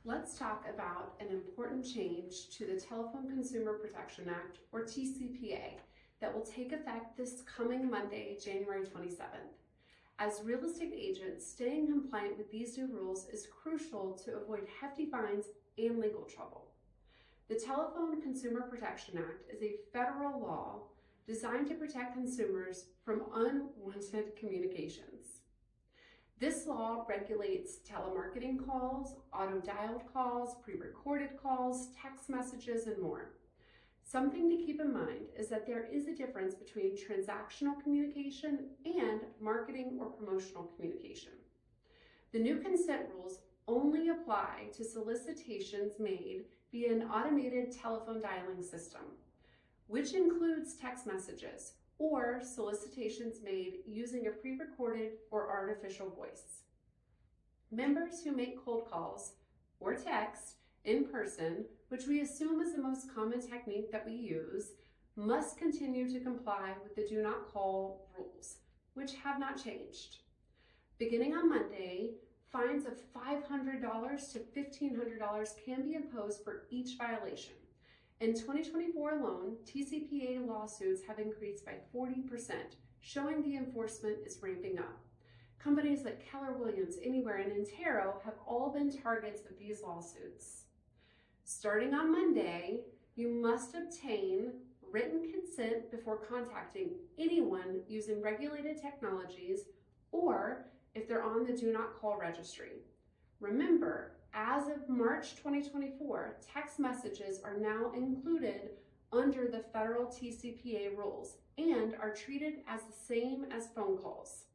Let's talk about an important change to the Telephone Consumer Protection Act, or TCPA, that will take effect this coming Monday, January 27th. As real estate agents, staying compliant with these new rules is crucial to avoid hefty fines and legal trouble. The Telephone Consumer Protection Act is a federal law designed to protect consumers from unwanted communications. This law regulates telemarketing calls, auto-dialed calls, pre-recorded calls, text messages, and more. Something to keep in mind is that there is a difference between transactional communication and marketing or promotional communication. The new consent rules only apply to solicitations made via an automated telephone dialing system, which includes text messages or solicitations made using a pre-recorded or artificial voice. Members who make cold calls or text in person, which we assume is the most common technique that we use, must continue to comply with the do not call rules, which have not changed. Beginning on Monday, fines of $500 to $1,500 can be imposed for each violation. In 2024 alone, TCPA lawsuits have increased by 40%, showing the enforcement is ramping up. Companies like Keller Williams, Anywhere, and Intero have all been targets of these lawsuits. Starting on Monday, you must obtain written consent before contacting anyone using regulated technologies or if they're on the Do Not Call registry. Remember, as of March 2024, text messages are now included under the federal TCPA rules and are treated as the same as phone calls.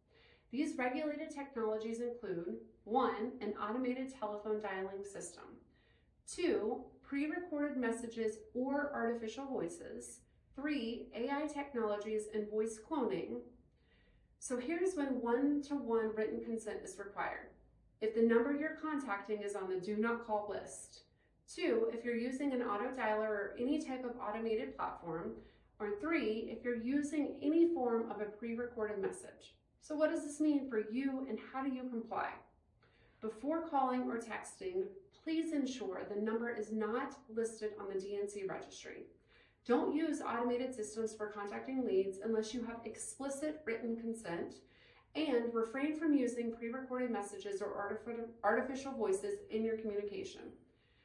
These regulated technologies include 1. An automated telephone dialing system, 2. Pre-recorded messages or artificial voices, 3. AI technologies and voice cloning. So here's when one-to-one written consent is required. If the number you're contacting is on the do not call list. 2, if you're using an auto dialer or any type of automated platform. Or 3, if you're using any form of a pre-recorded message. So what does this mean for you and how do you comply? Before calling or texting, please ensure the number is not listed on the DNC registry. Don't use automated systems for contacting leads unless you have explicit written consent, and refrain from using pre-recorded messages or artificial voices in your communication.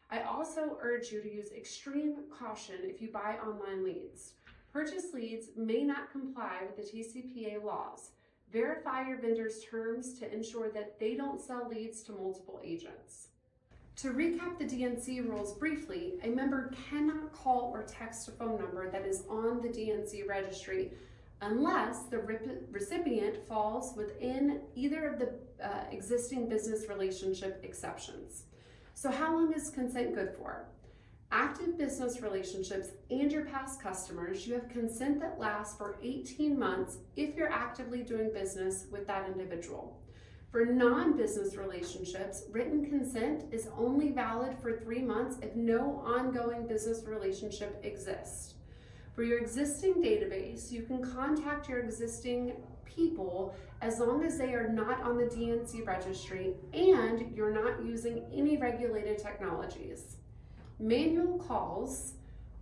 I also urge you to use extreme caution if you buy online leads. Purchase leads may not comply with the TCPA laws. Verify your vendor's terms to ensure that they don't sell leads to multiple agents. To recap the DNC rules briefly, a member cannot call or text a phone number that is on the DNC registry unless the recipient falls within either of the existing business relationship exceptions. So how long is consent good for? Active business relationships and your past customers, you have consent that lasts for 18 months if you're actively doing business with that individual. For non-business relationships, written consent is only valid for 3 months if no ongoing business relationship exists. For your existing database, you can contact your existing people as long as they are not on the DNC registry and you're not using any regulated technologies. Manual calls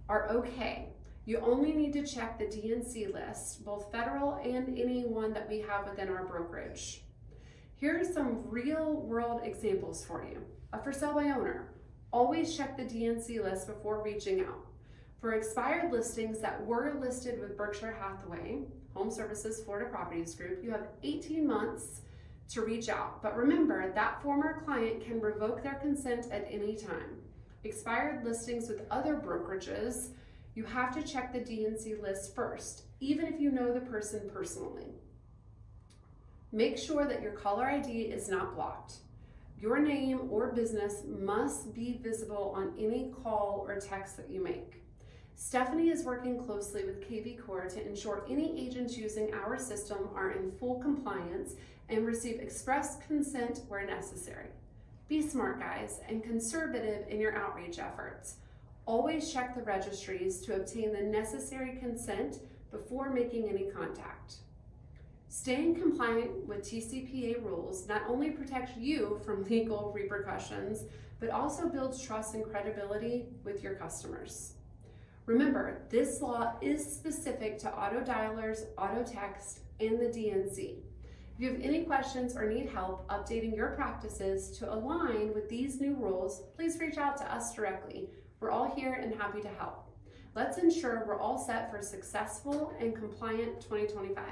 are okay. You only need to check the DNC list, both federal and any one that we have within our brokerage. Here are some real-world examples for you. A for sale by owner. Always check the DNC list before reaching out. For expired listings that were listed with Berkshire Hathaway, Home Services Florida Properties Group, you have 18 months to reach out. But remember, that former client can revoke their consent at any time. Expired listings with other brokerages, you have to check the DNC list first, even if you know the person personally. Make sure that your caller ID is not blocked. Your name or business must be visible on any call or text that you make. Stephanie is working closely with KV Core to ensure any agents using our system are in full compliance and receive express consent where necessary. Be smart, guys, and conservative in your outreach efforts. Always check the registries to obtain the necessary consent before making any contact. Staying compliant with TCPA rules not only protects you from legal repercussions, but also builds trust and credibility with your customers. Remember, this law is specific to auto dialers, auto text, and the DNC. If you have any questions or need help updating your practices to align with these new rules, please reach out to us directly. We're all here and happy to help. Let's ensure we're all set for a successful and compliant 2025.